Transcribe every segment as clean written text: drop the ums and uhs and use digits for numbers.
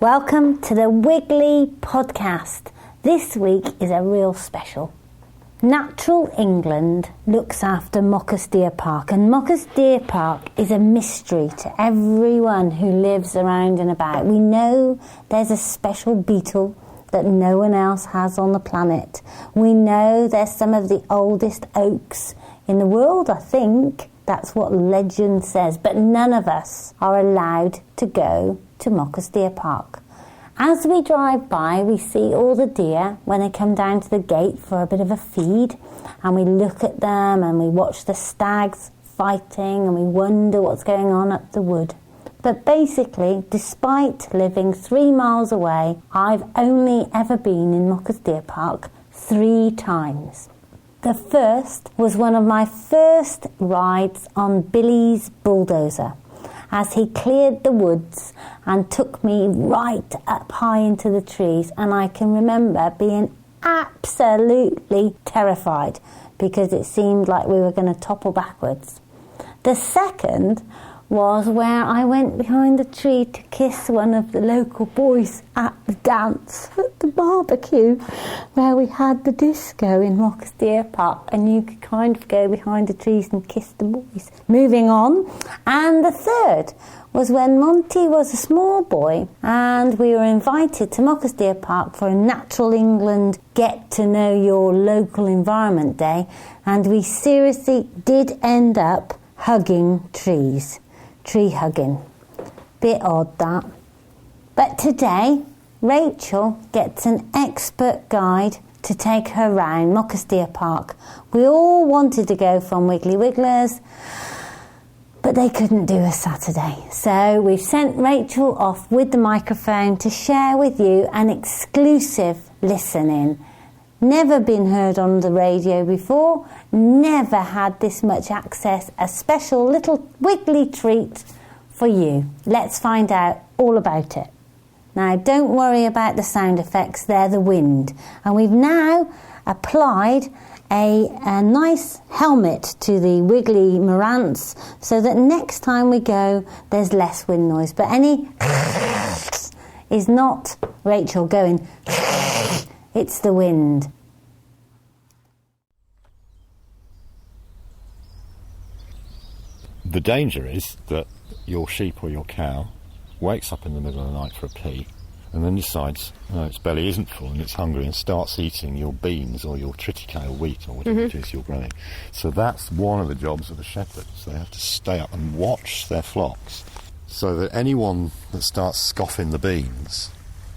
Welcome to the Wiggly Podcast. This week is a real special. Natural England looks after Moccas Deer Park, and Moccas Deer Park is a mystery to everyone who lives around and about. We know there's a special beetle that no one else has on the planet. We know there's some of the oldest oaks in the world, I think. That's what legend says, but none of us are allowed to go to Moccas Deer Park. As we drive by, we see all the deer when they come down to the gate for a bit of a feed, and we look at them and we watch the stags fighting and we wonder what's going on up the wood. But basically, despite living 3 miles away, I've only ever been in Moccas Deer Park 3 times. The first was one of my first rides on Billy's bulldozer, as he cleared the woods and took me right up high into the trees, and I can remember being absolutely terrified because it seemed like we were going to topple backwards. The second was where I went behind the tree to kiss one of the local boys at the dance, at the barbecue, where we had the disco in Moccas Deer Park, and you could kind of go behind the trees and kiss the boys. Moving on, and the third was when Monty was a small boy and we were invited to Moccas Deer Park for a Natural England Get to Know Your Local Environment Day, and we seriously did end up hugging trees. Tree hugging. Bit odd, that. But today, Rachel gets an expert guide to take her round Moccas Deer Park. We all wanted to go from Wiggly Wigglers, but they couldn't do a Saturday. So we've sent Rachel off with the microphone to share with you an exclusive listen-in. Never been heard on the radio before, never had this much access, a special little wiggly treat for you. Let's find out all about it. Now, don't worry about the sound effects, they're the wind. And we've now applied a nice helmet to the wiggly marantz so that next time we go, there's less wind noise. But any is not Rachel going... It's the wind. The danger is that your sheep or your cow wakes up in the middle of the night for a pee and then decides, no, its belly isn't full and it's hungry, and starts eating your beans or your triticale wheat or whatever it is you're growing. So that's one of the jobs of the shepherds. They have to stay up and watch their flocks so that anyone that starts scoffing the beans,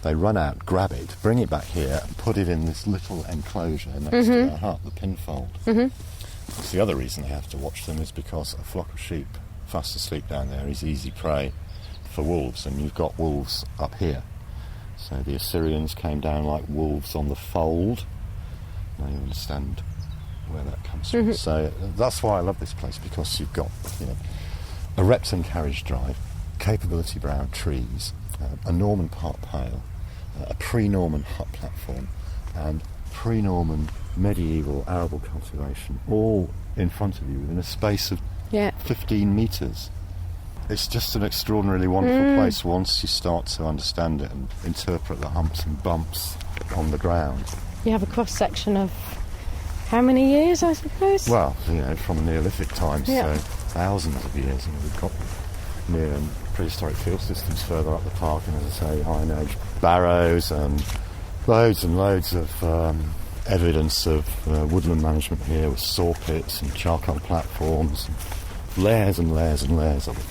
they run out, grab it, bring it back here and put it in this little enclosure next to their hut, the pinfold. That's the other reason they have to watch them, is because a flock of sheep fast asleep down there is easy prey for wolves, and you've got wolves up here. So the Assyrians came down like wolves on the fold. Now you understand where that comes from. So that's why I love this place, because you've got, a Repton carriage drive, capability brown trees, a Norman park pale, a pre-Norman hut platform, and pre-Norman medieval arable cultivation, all in front of you within a space of 15 metres. It's just an extraordinarily wonderful place once you start to understand it and interpret the humps and bumps on the ground. You have a cross-section of how many years, I suppose? Well, from Neolithic times, so thousands of years. We've got near prehistoric field systems further up the park, and as I say, Iron Age barrows and loads of evidence of woodland management here, with saw pits and charcoal platforms, and layers and layers and layers of it.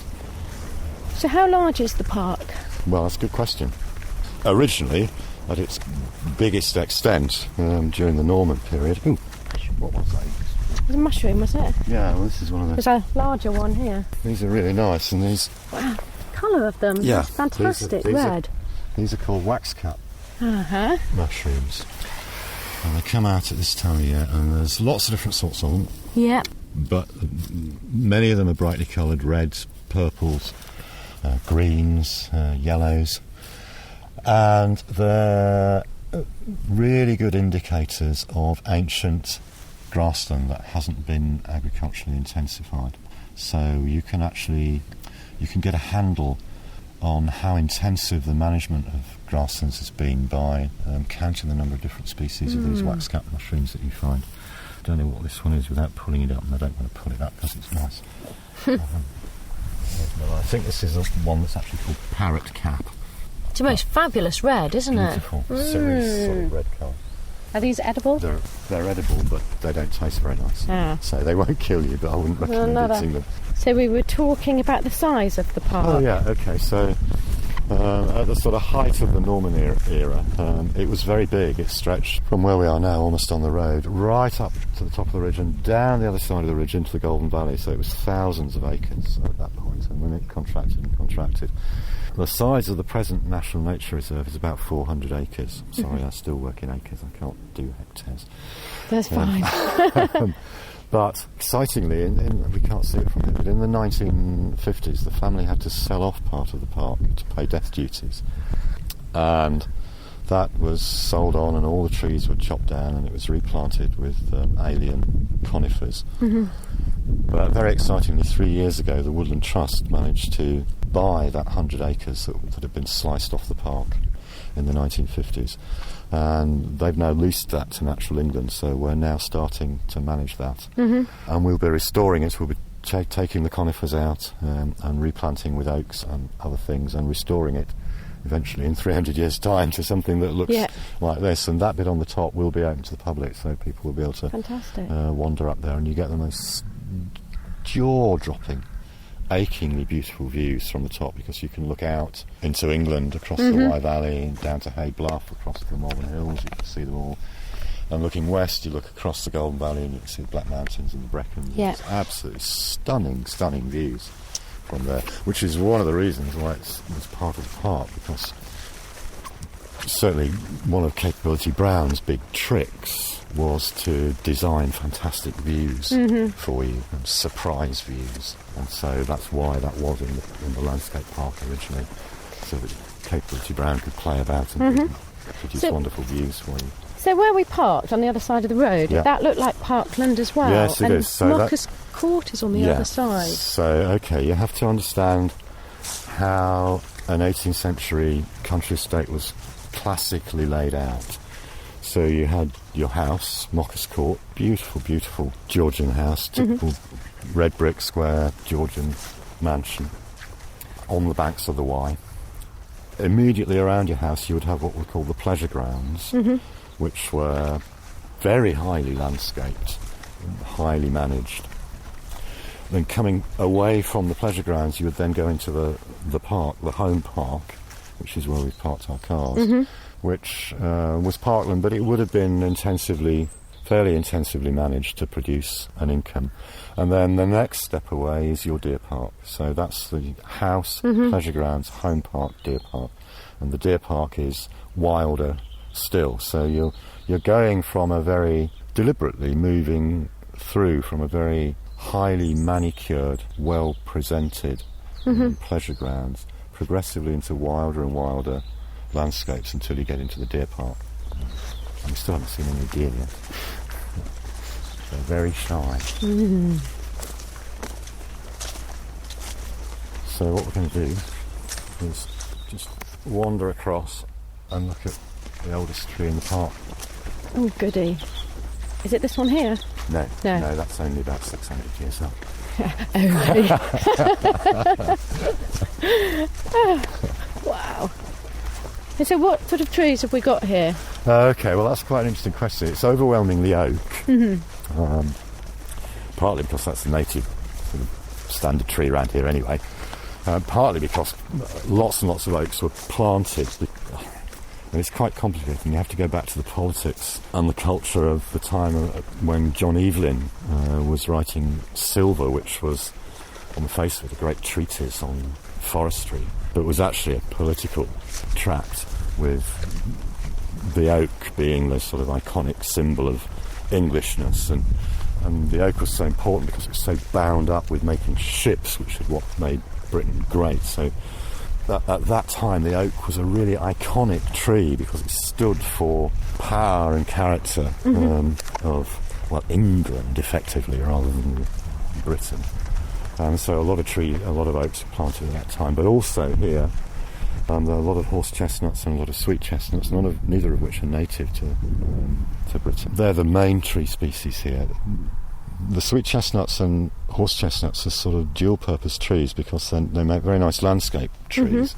So how large is the park? Well, that's a good question. Originally, at its biggest extent during the Norman period... Ooh, what was that? It was a mushroom, was it? Yeah, well, this is one of the... There's a larger one here. These are really nice, and these... Wow, colour of them. Yeah. It's fantastic, red. These are called waxcap mushrooms. And they come out at this time of year, and there's lots of different sorts of them. Yep. But many of them are brightly coloured, reds, purples, greens, yellows, and they're really good indicators of ancient grassland that hasn't been agriculturally intensified. So you can get a handle on how intensive the management of grasslands has been by counting the number of different species of these waxcap mushrooms that you find. I don't know what this one is without pulling it up, and I don't want to pull it up because it's nice. I think this is one that's actually called parrot cap. It's the most fabulous red, isn't Beautiful. it? Cerise sort of red colour. Are these edible? They're edible, but they don't taste very nice. Ah. So they won't kill you, but I wouldn't recommend eating them. So we were talking about the size of the park. Oh yeah, okay. So at the sort of height of the Norman era, it was very big. It stretched from where we are now, almost on the road, right up to the top of the ridge and down the other side of the ridge into the Golden Valley. So it was thousands of acres at that point. And when it contracted, the size of the present National Nature Reserve is about 400 acres. Sorry, I still work in acres. I can't do hectares. That's fine. But excitingly, we can't see it from here, but in the 1950s, the family had to sell off part of the park to pay death duties. And that was sold on, and all the trees were chopped down, and it was replanted with alien conifers. But very excitingly, 3 years ago, the Woodland Trust managed to buy that 100 acres that had been sliced off the park in the 1950s. And they've now leased that to Natural England, so we're now starting to manage that. And we'll be restoring it. We'll be taking the conifers out and replanting with oaks and other things, and restoring it eventually in 300 years' time to something that looks like this. And that bit on the top will be open to the public, so people will be able to wander up there, and you get the most jaw-dropping, achingly beautiful views from the top, because you can look out into England across the Wye Valley and down to Hay Bluff, across the Malvern Hills. You can see them all. And looking west, you look across the Golden Valley and you can see the Black Mountains and the Brecon. It's absolutely stunning views from there, which is one of the reasons why it's part of the park, because certainly one of Capability Brown's big tricks was to design fantastic views for you, and surprise views. And so that's why that was in the landscape park originally, so that Capability Brown could play about and produce wonderful views for you. So where we parked on the other side of the road, did that look like Parkland as well? Yes, it is. So Moccas Court is on the other side. So, okay, you have to understand how an 18th century country estate was classically laid out. So you had your house, Moccas Court, beautiful, beautiful Georgian house, typical red brick square Georgian mansion on the banks of the Wye. Immediately around your house you would have what we call the pleasure grounds, which were very highly landscaped, highly managed. Then coming away from the pleasure grounds, you would then go into the park, the home park, which is where we parked our cars, which was parkland, but it would have been fairly intensively managed to produce an income. And then the next step away is your deer park. So that's the house, pleasure grounds, home park, deer park. And the deer park is wilder still. So you're going from deliberately moving through from a very highly manicured, well-presented pleasure grounds, progressively into wilder and wilder landscapes until you get into the deer park. And we still haven't seen any deer yet. They're very shy. So what we're going to do is just wander across and look at the oldest tree in the park. Oh, goody. Is it this one here? No, that's only about 600 years old. Wow. And so what sort of trees have we got here? Okay, well that's quite an interesting question. It's overwhelmingly oak, partly because that's the native sort of standard tree around here anyway, partly because lots and lots of oaks were planted. And it's quite complicated, and you have to go back to the politics and the culture of the time when John Evelyn was writing Silver, which was, on the face of it, a great treatise on forestry, but was actually a political tract, with the oak being the sort of iconic symbol of Englishness, and the oak was so important because it was so bound up with making ships, which is what made Britain. Great. So at that time, the oak was a really iconic tree because it stood for power and character of, well, England, effectively, rather than Britain. And so a lot of oaks were planted at that time. But also here, there are a lot of horse chestnuts and a lot of sweet chestnuts, neither of which are native to Britain. They're the main tree species here. The sweet chestnuts and horse chestnuts are sort of dual-purpose trees because they make very nice landscape trees.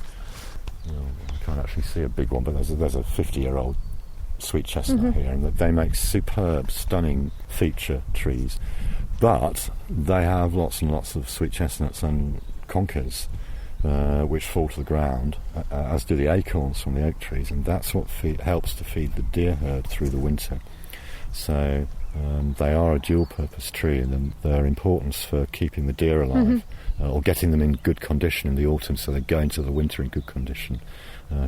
I can't actually see a big one, but there's a 50-year-old sweet chestnut here, and they make superb, stunning feature trees. But they have lots and lots of sweet chestnuts and conkers, which fall to the ground, as do the acorns from the oak trees, and that's what helps to feed the deer herd through the winter. So they are a dual-purpose tree, and their importance for keeping the deer alive or getting them in good condition in the autumn so they go into the winter in good condition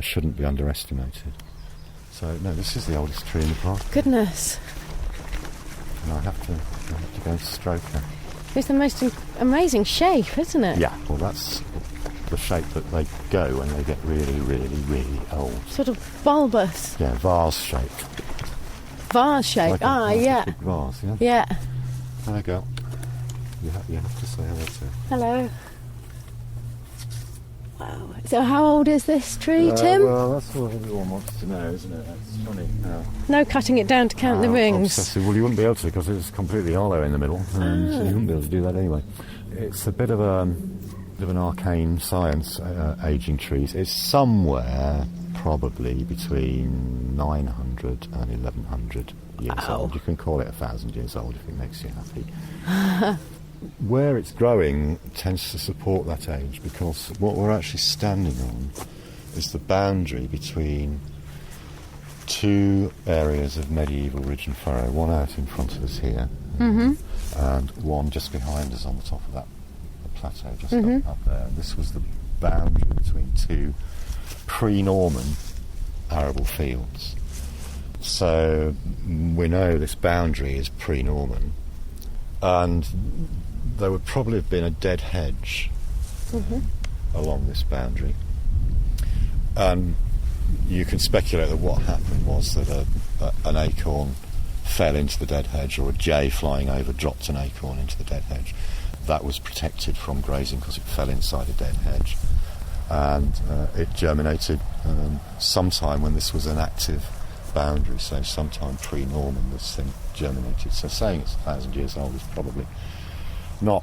shouldn't be underestimated. So, no, this is the oldest tree in the park. Goodness. And I have to go and stroke her. It's the most amazing shape, isn't it? Yeah, well, that's the shape that they go when they get really, really, really old. Sort of bulbous. Yeah, vase-shaped. Vase-shaped, like yeah. A big vase, yeah? Yeah. There you go. You have to say hello to her. Hello. Wow. So how old is this tree, Tim? Well, that's what everyone wants to know, isn't it? That's funny. No cutting it down to count the rings. Obsessive. Well, you wouldn't be able to because it's completely hollow in the middle, so you wouldn't be able to do that anyway. It's a bit of an arcane science, ageing trees. It's somewhere probably between 900 and 1100 years old. You can call it 1,000 years old if it makes you happy. Where it's growing tends to support that age because what we're actually standing on is the boundary between two areas of medieval ridge and furrow, one out in front of us here and one just behind us on the top of that plateau, just up there. This was the boundary between two pre-Norman arable fields. So we know this boundary is pre-Norman, and there would probably have been a dead hedge along this boundary. And you can speculate that what happened was that an acorn fell into the dead hedge, or a jay flying over dropped an acorn into the dead hedge. That was protected from grazing because it fell inside a dead hedge. And it germinated sometime when this was an active boundary, so sometime pre-Norman this thing germinated. So saying it's 1,000 years old is probably not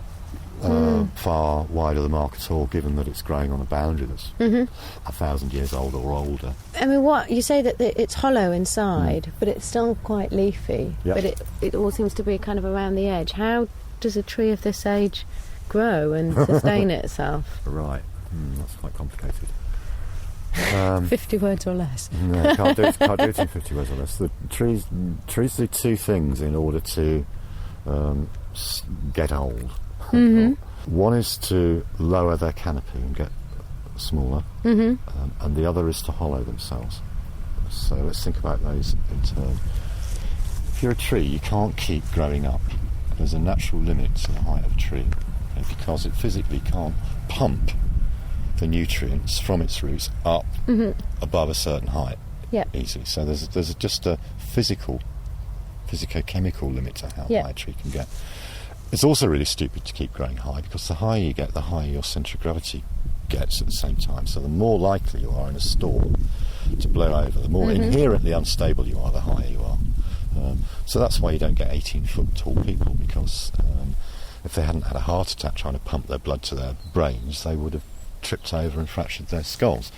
far wide of the mark at all, given that it's growing on a boundary that's 1,000 years old or older. I mean, what you say that it's hollow inside, but it's still quite leafy. Yep. But it all seems to be kind of around the edge. How does a tree of this age grow and sustain itself? Right, that's quite complicated. 50 words or less. No, can't do it in 50 words or less. The trees do two things in order to get old. One is to lower their canopy and get smaller, and the other is to hollow themselves. So let's think about those in turn. If you're a tree, you can't keep growing up. There's a natural limit to the height of a tree, because it physically can't pump the nutrients from its roots up above a certain height easily. So there's just a physico-chemical limit to how high a tree can get. It's also really stupid to keep growing high, because the higher you get, the higher your centre of gravity gets at the same time. So the more likely you are in a storm to blow over, the more inherently unstable you are, the higher you are. So that's why you don't get 18-foot tall people, because if they hadn't had a heart attack trying to pump their blood to their brains, they would have tripped over and fractured their skulls.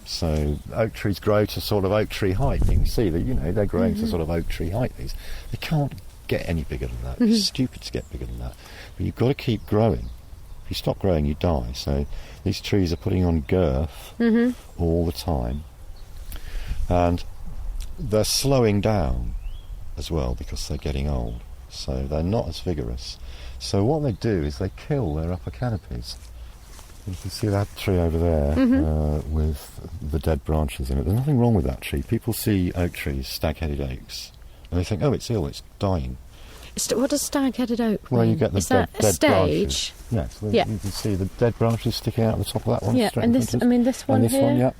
So oak trees grow to sort of oak tree height. You can see that, they're growing to sort of oak tree height. They can't get any bigger than that. It's stupid to get bigger than that. But you've got to keep growing. If you stop growing, you die. So these trees are putting on girth all the time. And they're slowing down as well because they're getting old. So they're not as vigorous. So what they do is they kill their upper canopies. You can see that tree over there with the dead branches in it. There's nothing wrong with that tree. People see oak trees, stag-headed oaks, and they think, oh, it's ill, it's dying. What does stag-headed oak mean? Well, you get the Is dead that a stage? branches. Yes, Yeah. You can see the dead branches sticking out the top of that one. Yeah, straight and in this, front I of us. mean, this one and this here? one, yeah.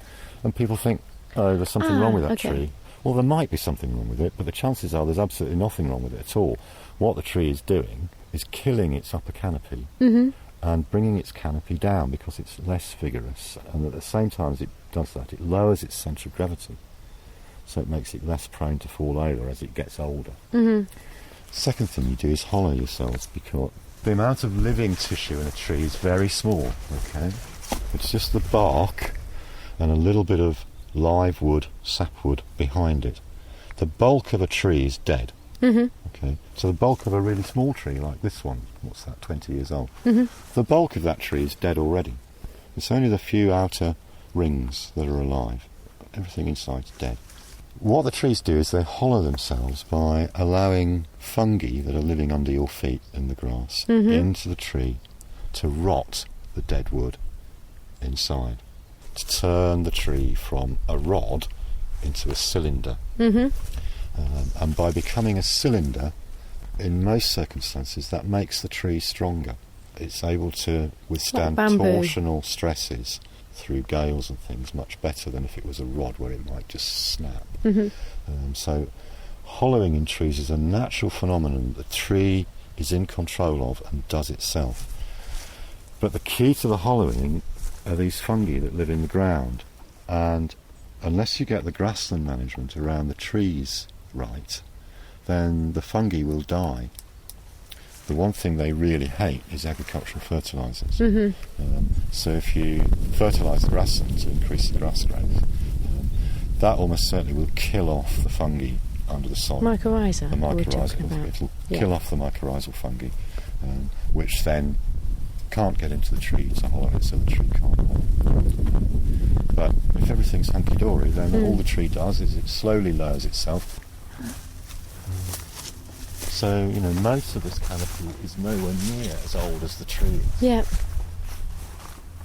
And people think, oh, there's something wrong with that okay. tree. Well, there might be something wrong with it, but the chances are there's absolutely nothing wrong with it at all. What the tree is doing is killing its upper canopy and bringing its canopy down because it's less vigorous. And at the same time as it does that, it lowers its centre of gravity. So it makes it less prone to fall over as it gets older. Second thing you do is hollow your cells, because the amount of living tissue in a tree is very small, okay? It's just the bark and a little bit of live wood, sapwood behind it. The bulk of a tree is dead. Okay, so the bulk of a really small tree like this one, what's that, 20 years old, the bulk of that tree is dead already. It's only the few outer rings that are alive. Everything inside's dead. What the trees do is they hollow themselves by allowing fungi that are living under your feet in the grass into the tree to rot the dead wood inside, to turn the tree from a rod into a cylinder. And by becoming a cylinder, in most circumstances, that makes the tree stronger. It's able to withstand torsional stresses through gales and things much better than if it was a rod where it might just snap. So hollowing in trees is a natural phenomenon that the tree is in control of and does itself. But the key to the hollowing are these fungi that live in the ground, and unless you get the grassland management around the trees right, then the fungi will die. The one thing they really hate is agricultural fertilisers. So if you fertilise the grassland to increase the grass growth, that almost certainly will kill off the fungi under the soil. Mycorrhiza. The mycorrhizal. It'll kill off the mycorrhizal fungi, which then can't get into the tree to hollow it, so the tree can't hollow. But if everything's hunky-dory, then all the tree does is it slowly lowers itself. So, most of this canopy is nowhere near as old as the tree is. Yeah.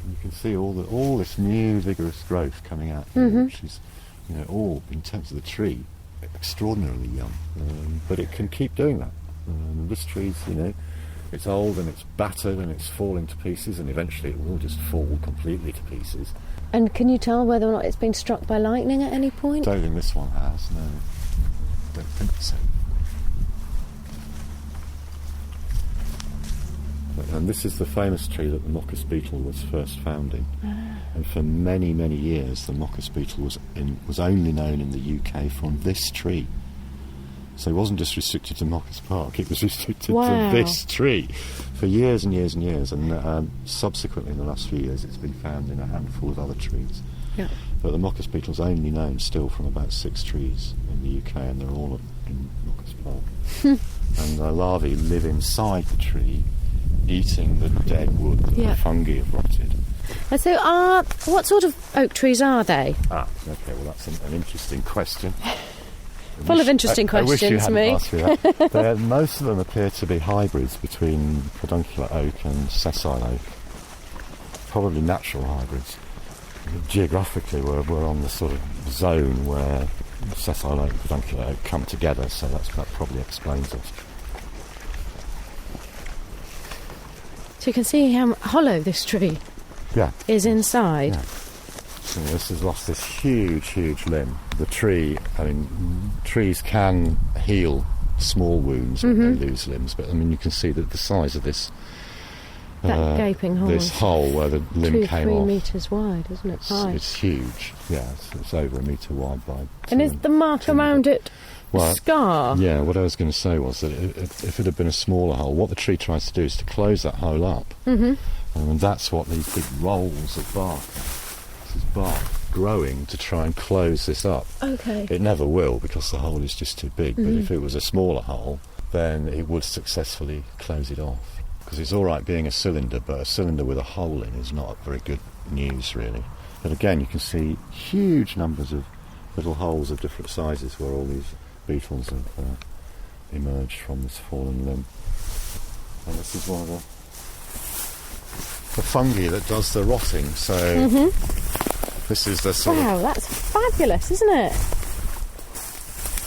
You can see all this new vigorous growth coming out here, which is, all, in terms of the tree, extraordinarily young. But it can keep doing that. This tree's, it's old and it's battered and it's falling to pieces, and eventually it will just fall completely to pieces. And can you tell whether or not it's been struck by lightning at any point? Don't think this one has, no. Don't think so. And this is the famous tree that the Mocus beetle was first found in. And for many, many years, the Mocus beetle was only known in the UK from this tree. So it wasn't just restricted to Mocus Park, it was restricted to this tree for years and years and years. And subsequently, in the last few years, it's been found in a handful of other trees. Yeah. But the Mocus beetle's only known still from about 6 trees in the UK, and they're all in Mocus Park. And the larvae live inside the tree, eating the dead wood that the fungi have rotted. And so what sort of oak trees are they? Okay, well that's an interesting question. Full of interesting questions, I wish you hadn't me. asked me that. Most of them appear to be hybrids between peduncular oak and sessile oak. Probably natural hybrids. Geographically, we're on the sort of zone where sessile oak and peduncular oak come together, so that probably explains it. So you can see how hollow this tree is inside. Yeah. So this has lost this huge, huge limb. The tree, trees can heal small wounds when they lose limbs, but you can see that the size of this that gaping hole. This hole where the limb came off. 3 metres wide, isn't it? It's huge. Yeah, it's over 1 metre wide by. And is the mark around it a scar? Yeah, what I was going to say was that if it had been a smaller hole, what the tree tries to do is to close that hole up. And that's what these big rolls of bark are. This is bark growing to try and close this up. Okay. It never will, because the hole is just too big. But if it was a smaller hole, then it would successfully close it off. Because it's all right being a cylinder, but a cylinder with a hole in is not very good news, really. But again, you can see huge numbers of little holes of different sizes where all these beetles have emerged from this fallen limb. And this is one of the fungi that does the rotting. So this is the sort Wow, that's fabulous, isn't it?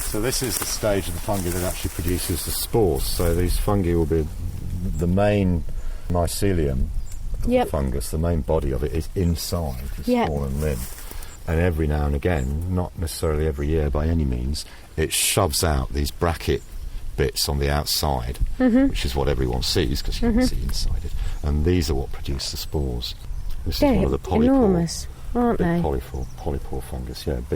So this is the stage of the fungi that actually produces the spores. So these fungi will be the main mycelium of the fungus, the main body of it is inside the spawn and limb. And every now and again, not necessarily every year by any means, it shoves out these bracket bits on the outside, which is what everyone sees because you can see inside it. And these are what produce the spores. This is one of the polypore. Enormous, aren't they? Polypore fungus, much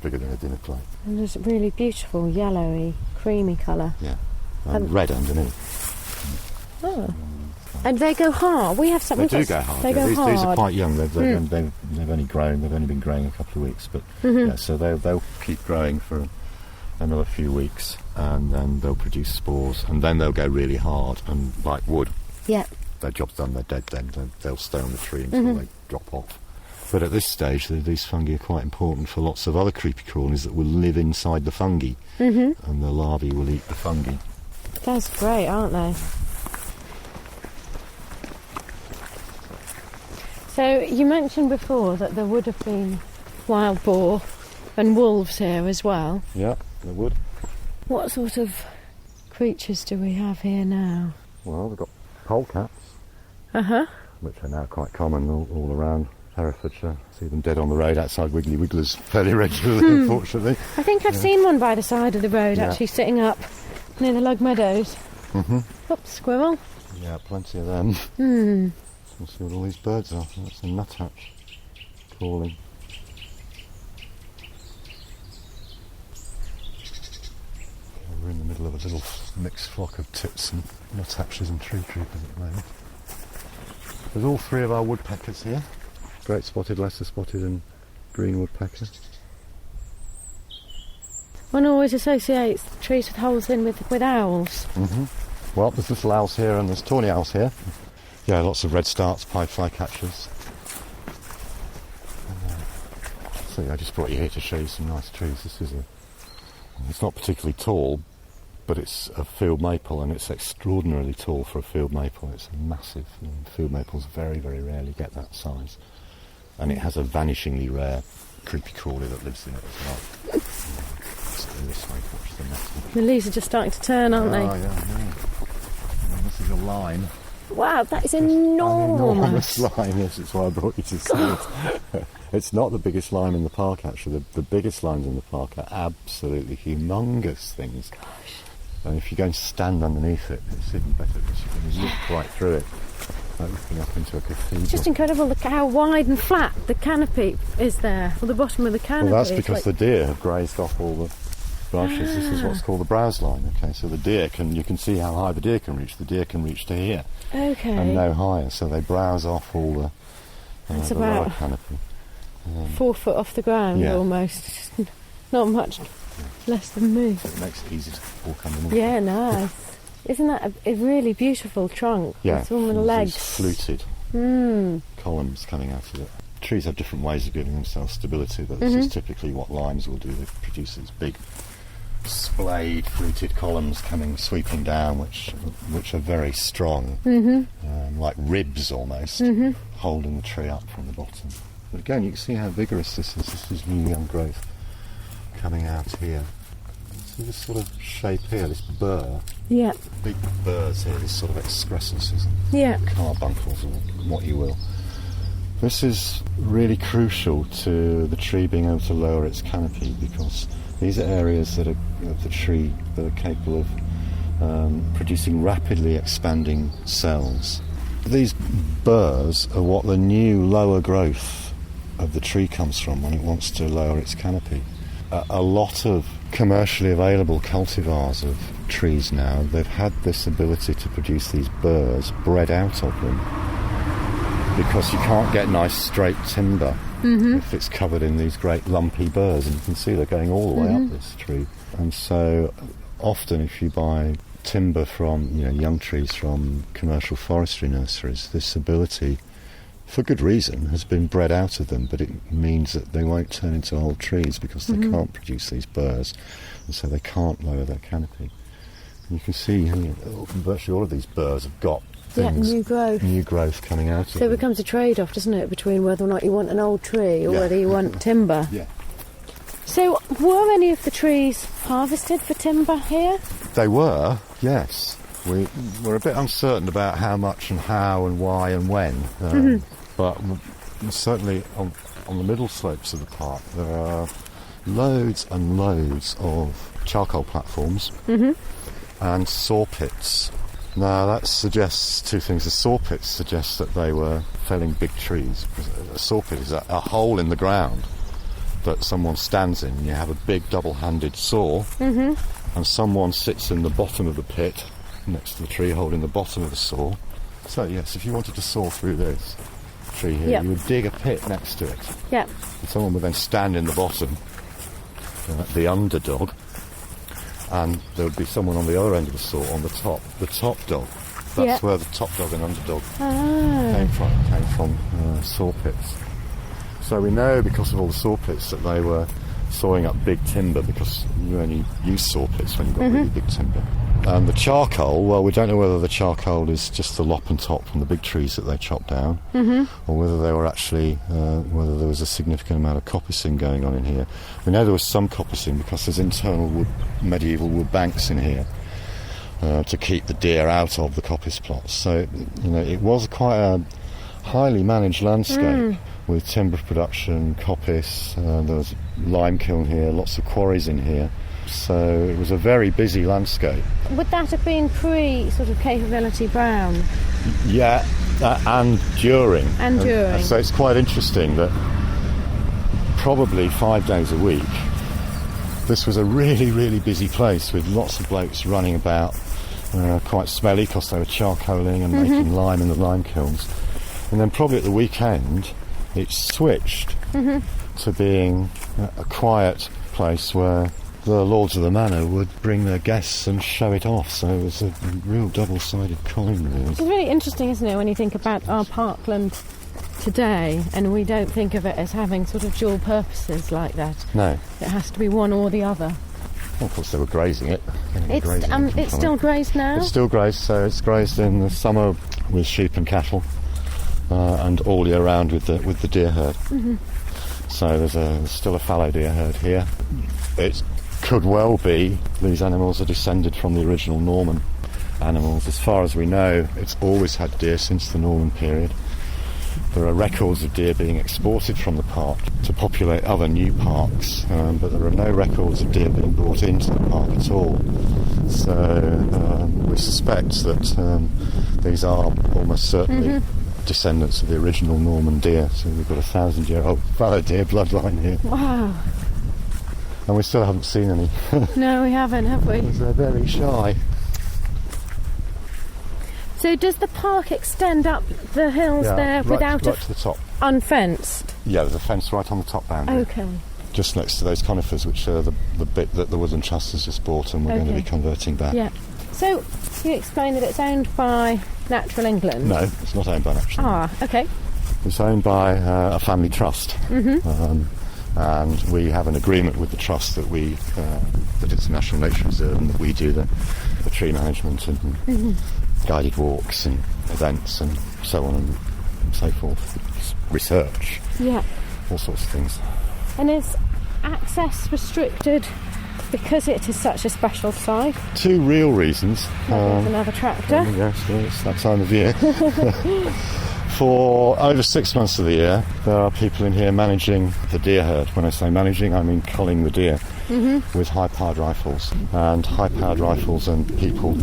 bigger than a dinner plate. And there's a really beautiful yellowy, creamy colour. Yeah, and red underneath. Oh. And they go hard. We have some. They do go hard. They go hard. These are quite young. They've only grown. They've only been growing a couple of weeks, but so they'll keep growing for another few weeks, and then they'll produce spores, and then they'll go really hard, and like wood. Yeah. Their job's done. They're dead. Then they'll stay on the tree until they drop off. But at this stage, these fungi are quite important for lots of other creepy crawlies that will live inside the fungi, and the larvae will eat the fungi. That's great, aren't they? So you mentioned before that there would have been wild boar and wolves here as well. Yeah, there would. What sort of creatures do we have here now? Well, we've got polecats, which are now quite common all around Herefordshire. See them dead on the road outside Wiggly Wigglers fairly regularly, unfortunately. I think I've seen one by the side of the road, actually sitting up near the Lug Meadows. Oops, squirrel. Yeah, plenty of them. Let's see what all these birds are. That's a nuthatch calling. We're in the middle of a little mixed flock of tits and nuthatches and tree creepers at the moment. There's all three of our woodpeckers here. Great spotted, lesser spotted and green woodpecker. One always associates trees with holes in with owls. Well, there's little owls here and there's tawny owls here. Yeah, lots of red starts, pied flycatchers. So I just brought you here to show you some nice trees. It's not particularly tall, but it's a field maple, and it's extraordinarily tall for a field maple. It's massive. And field maples very, very rarely get that size. And it has a vanishingly rare creepy crawly that lives in it as well. Let's go this way, watch the net. The leaves are just starting to turn, aren't they? Oh, yeah. And this is a lime. Wow, that is enormous. An enormous lime, yes, it's why I brought you to see it. It's not the biggest lime in the park, actually. The biggest limes in the park are absolutely humongous things. Gosh. And if you go and stand underneath it, it's even better because you can look right through it, like looking up into a cathedral. It's just incredible how wide and flat the canopy is there, or the bottom of the canopy. Well, that's because the deer have grazed off all the branches. This is what's called the browse line. Okay, so the deer you can see how high the deer can reach. The deer can reach to here. Okay. And no higher, so they browse off all the lower canopy. 4 foot off the ground almost. Not much less than me. So it makes it easy to walk underneath. Yeah, nice. Isn't that a really beautiful trunk? Yeah, with all the legs. Fluted columns coming out of it. Trees have different ways of giving themselves stability, but this is typically what limes will do. They produce these big splayed, fluted columns sweeping down, which are very strong, like ribs almost, holding the tree up from the bottom. But again, you can see how vigorous this is. This is new young growth coming out here. See this sort of shape here, this burr. Yeah. Big burrs here, this sort of excrescences, carbuncles, or what you will. This is really crucial to the tree being able to lower its canopy, because these are areas of the tree that are capable of producing rapidly expanding cells. These burrs are what the new lower growth of the tree comes from when it wants to lower its canopy. A lot of commercially available cultivars of trees now, they've had this ability to produce these burrs bred out of them, because you can't get nice straight timber if it's covered in these great lumpy burrs, and you can see they're going all the way up this tree. And so often if you buy timber from young trees from commercial forestry nurseries, this ability, for good reason, has been bred out of them, but it means that they won't turn into old trees because they can't produce these burrs, and so they can't lower their canopy. And you can see virtually all of these burrs have got new growth coming out of them. So it becomes a trade-off, doesn't it, between whether or not you want an old tree or whether you want timber. Yeah. So, were any of the trees harvested for timber here? They were, yes. We were a bit uncertain about how much and how and why and when. But certainly on the middle slopes of the park, there are loads and loads of charcoal platforms and saw pits. Now that suggests two things. The saw pits suggest that they were felling big trees. A saw pit is a hole in the ground that someone stands in. You have a big double-handed saw, and someone sits in the bottom of the pit next to the tree, holding the bottom of the saw. So yes, if you wanted to saw through this tree here, you would dig a pit next to it. Yeah. And someone would then stand in the bottom, the underdog, and there would be someone on the other end of the saw on the top dog. That's where the top dog and underdog came from saw pits. So we know because of all the saw pits that they were sawing up big timber, because you only use saw pits when you've got really big timber. And the charcoal, well, we don't know whether the charcoal is just the lop and top from the big trees that they chopped down, or whether they were actually, whether there was a significant amount of coppicing going on in here. We know there was some coppicing because there's internal medieval wood banks in here to keep the deer out of the coppice plots. So, it was quite a highly managed landscape with timber production, coppice, there was a lime kiln here, lots of quarries in here. So it was a very busy landscape. Would that have been pre-sort of Capability Brown? Yeah, and during. And during. So it's quite interesting that probably 5 days a week, this was a really, really busy place with lots of blokes running about, quite smelly because they were charcoaling and making lime in the lime kilns. And then probably at the weekend, it switched to being a quiet place where the lords of the manor would bring their guests and show it off. So it was a real double-sided coin, really. It's really interesting, isn't it, when you think about our parkland today, and we don't think of it as having sort of dual purposes like that. No. It has to be one or the other. Well, of course, they were grazing it. It's still grazed now? It's still grazed, so it's grazed in the summer with sheep and cattle, and all year round with the deer herd. So there's still a fallow deer herd here. It could well be these animals are descended from the original Norman animals. As far as we know, it's always had deer since the Norman period. There are records of deer being exported from the park to populate other new parks, but there are no records of deer being brought into the park at all. So we suspect that these are almost certainly descendants of the original Norman deer. So we've got a 1,000-year-old fallow deer bloodline here. Wow. And we still haven't seen any. No, we haven't, have we? Because they're very shy. So does the park extend up the hills there without right to the top. Unfenced? Yeah, there's a fence right on the top boundary. Okay. Just next to those conifers, which are the bit that the Woodland Trust has just bought and we're going to be converting back. Yeah. So you explained that it's owned by Natural England? No, it's not owned by Natural England. Ah, okay. It's owned by a family trust. And we have an agreement with the trust that that it's a national nature reserve and that we do the tree management and guided walks and events and so on and so forth. Research. Yeah. All sorts of things. And is access restricted because it is such a special site? Two real reasons. There's another tractor. Yes, it's that time of year. For over 6 months of the year, there are people in here managing the deer herd. When I say managing, I mean culling the deer with high-powered rifles. And high-powered rifles and people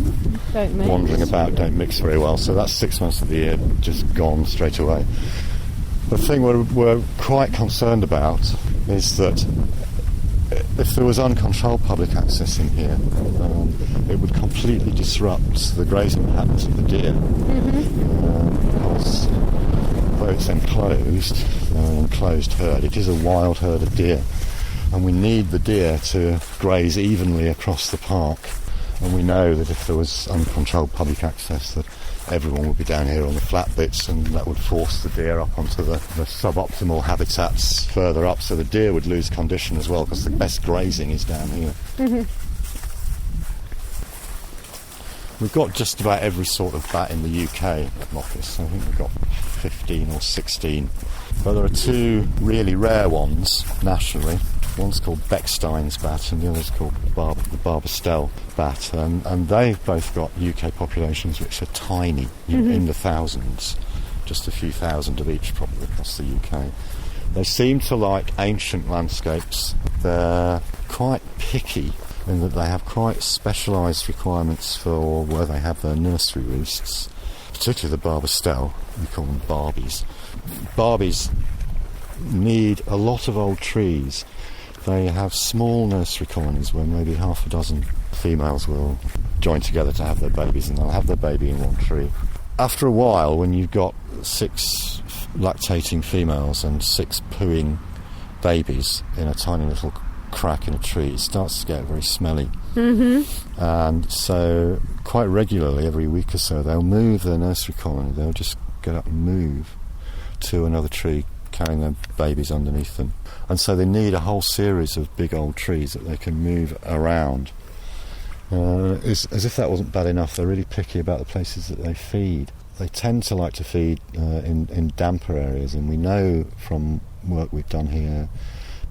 wandering about don't mix very well. So that's 6 months of the year just gone straight away. The thing we're quite concerned about is that if there was uncontrolled public access in here, it would completely disrupt the grazing patterns of the deer. Because though it's enclosed herd, it is a wild herd of deer. And we need the deer to graze evenly across the park. And we know that if there was uncontrolled public access, that everyone would be down here on the flat bits, and that would force the deer up onto the suboptimal habitats further up, so the deer would lose condition as well, because the best grazing is down here. We've got just about every sort of bat in the UK at Moccas. I think we've got 15 or 16. But there are two really rare ones nationally. One's called Beckstein's bat and the other's called the Barbastelle bat. And they've both got UK populations which are tiny, in the thousands, just a few thousand of each probably across the UK. They seem to like ancient landscapes. They're quite picky in that they have quite specialised requirements for where they have their nursery roosts, particularly the Barbastelle. We call them Barbies. Barbies need a lot of old trees. They have small nursery colonies where maybe half a dozen females will join together to have their babies, and they'll have their baby in one tree. After a while, when you've got 6 lactating females and 6 pooing babies in a tiny little crack in a tree, it starts to get very smelly. And so quite regularly, every week or so, they'll move their nursery colony. They'll just get up and move to another tree, carrying their babies underneath them. And so they need a whole series of big old trees that they can move around. As if that wasn't bad enough, they're really picky about the places that they feed. They tend to like to feed in damper areas, and we know from work we've done here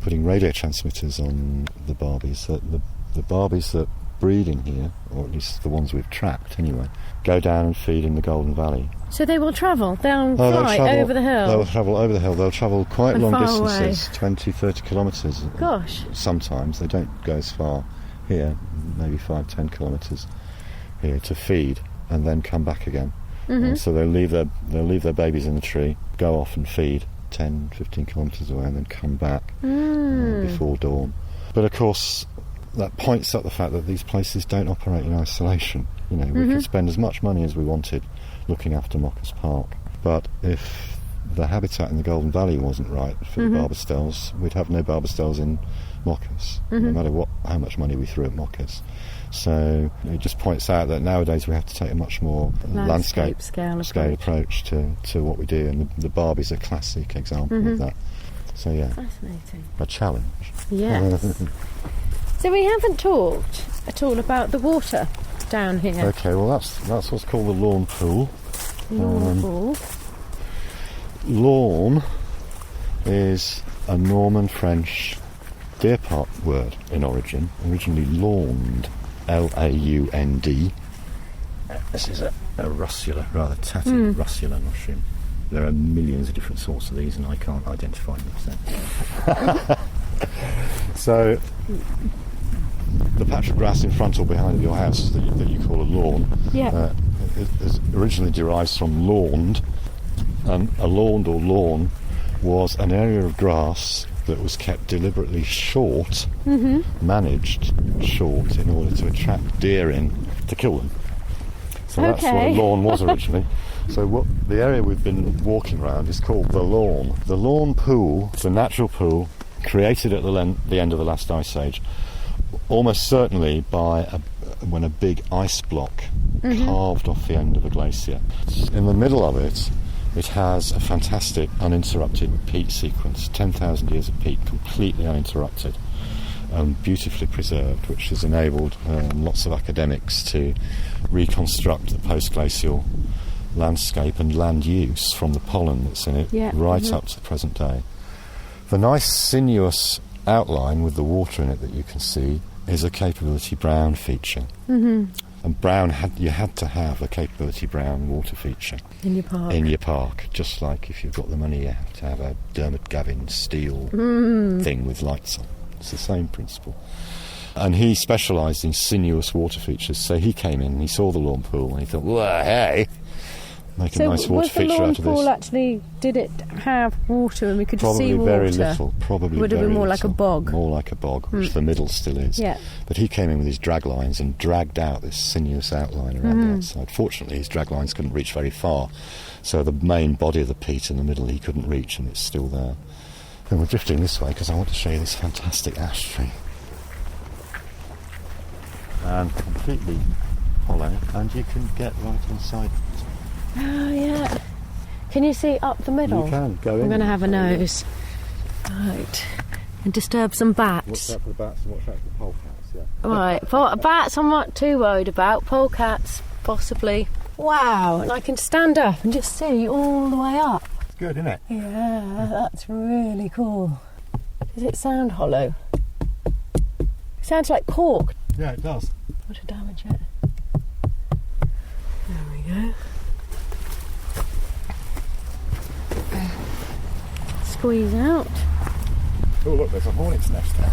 putting radio transmitters on the Barbies that the Barbies that breed in here, or at least the ones we've tracked anyway, go down and feed in the Golden Valley. So they will travel? They'll fly over the hill? They'll travel over the hill. They'll travel quite and long far distances, away. 20, 30 kilometres. Gosh. Sometimes. They don't go as far here, maybe 5, 10 kilometres here to feed and then come back again. And so they'll leave their babies in the tree, go off and feed 10, 15 kilometres away and then come back before dawn. But of course, that points up the fact that these places don't operate in isolation. You know, we could spend as much money as we wanted looking after Moccas Park, but if the habitat in the Golden Valley wasn't right for the Barbastelles, we'd have no Barbastelles in Moccas, no matter how much money we threw at Moccas. So it just points out that nowadays we have to take a much more landscape scale approach to what we do, and the Barbie's a classic example of that. So yeah, fascinating. A challenge. Yes. So we haven't talked at all about the water down here. Okay, well that's what's called the Lawn Pool. Lawn Pool. Lawn is a Norman French deer park word in origin, originally lawned, L-A-U-N-D. This is a russula, rather tatty russula mushroom. There are millions of different sorts of these and I can't identify them. So the patch of grass in front or behind your house that you call a lawn is originally derives from lawned, and a lawned or lawn was an area of grass that was kept deliberately short, managed short, in order to attract deer in to kill them. So that's what a lawn was originally. So what the area we've been walking around is called the lawn. The lawn pool is a natural pool created at the end of the last ice age, almost certainly by when a big ice block carved off the end of a glacier. In the middle of it, it has a fantastic uninterrupted peat sequence, 10,000 years of peat, completely uninterrupted and beautifully preserved, which has enabled lots of academics to reconstruct the post-glacial landscape and land use from the pollen that's in it right up to the present day. The nice sinuous outline with the water in it that you can see is a Capability Brown feature. And brown you had to have a Capability Brown water feature in your park. Just like if you've got the money, you have to have a Dermot Gavin steel thing with lights on. It's the same principle. And he specialised in sinuous water features, so he came in and he saw the lawn pool and he thought, well, hey, make a nice water feature out of this. So was the lawn pool actually, did it have water and we could probably see water? Very little, probably would have been more like a bog. More like a bog, which the middle still is. Yeah. But he came in with his drag lines and dragged out this sinuous outline around the outside. Fortunately, his drag lines couldn't reach very far, so the main body of the peat in the middle he couldn't reach, and it's still there. And we're drifting this way because I want to show you this fantastic ash tree. And completely hollow, and you can get right inside it. Oh, yeah. Can you see up the middle? You can, go in. I'm going to have a nose. Right. And disturb some bats. Watch out for the bats and watch out for the polecats, yeah. Right, bats I'm not too worried about. Polecats, possibly. Wow, and I can stand up and just see all the way up. It's good, isn't it? Yeah, that's really cool. Does it sound hollow? Sounds like cork. Yeah, it does. What to damage it. There we go. Squeeze out. Oh, look, there's a hornet's nest there.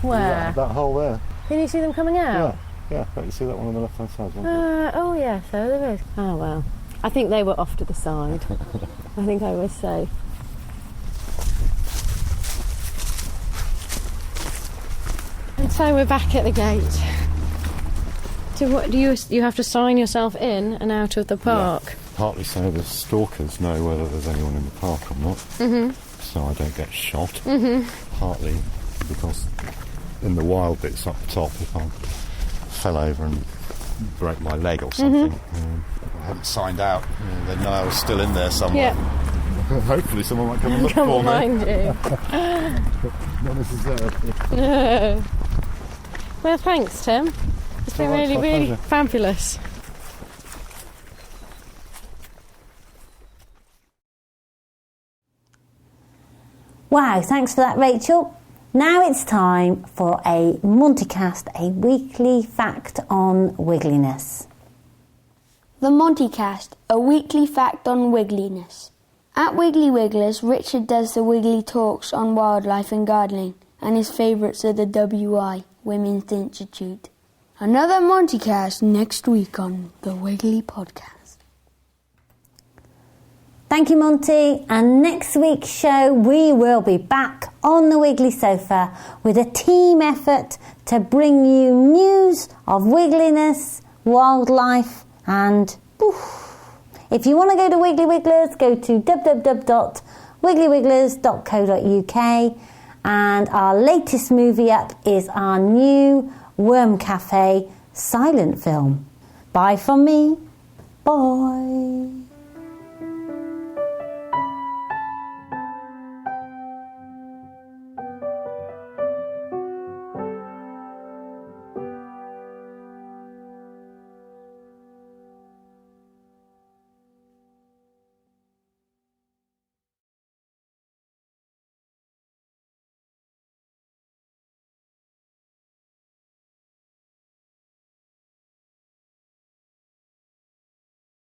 Where? That hole there. Can you see them coming out? Yeah. Don't you see that one on the left-hand side? Oh, yeah, so there is. Oh, well. I think they were off to the side. I think I was safe. And so we're back at the gate. So what do you have to sign yourself in and out of the park? Yeah. Partly so the stalkers know whether there's anyone in the park or not, so I don't get shot. Partly because in the wild bits up top, if I fell over and broke my leg or something, I haven't signed out, they know I was still in there somewhere. Yeah. Hopefully someone might come and look for me. Find you. Not necessarily. No. Well, thanks, Tim. It's been really, really fabulous. Wow, thanks for that, Rachel. Now it's time for a Montycast, a weekly fact on wiggliness. The Montycast, a weekly fact on wiggliness. At Wiggly Wigglers, Richard does the Wiggly talks on wildlife and gardening, and his favourites are the WI, Women's Institute. Another Montycast next week on the Wiggly Podcast. Thank you, Monty. And next week's show, we will be back on the Wiggly Sofa with a team effort to bring you news of wiggliness, wildlife, and poof. If you want to go to Wiggly Wigglers, go to www.wigglyWigglers.co.uk. And our latest movie up is our new Worm Cafe silent film. Bye from me. Bye.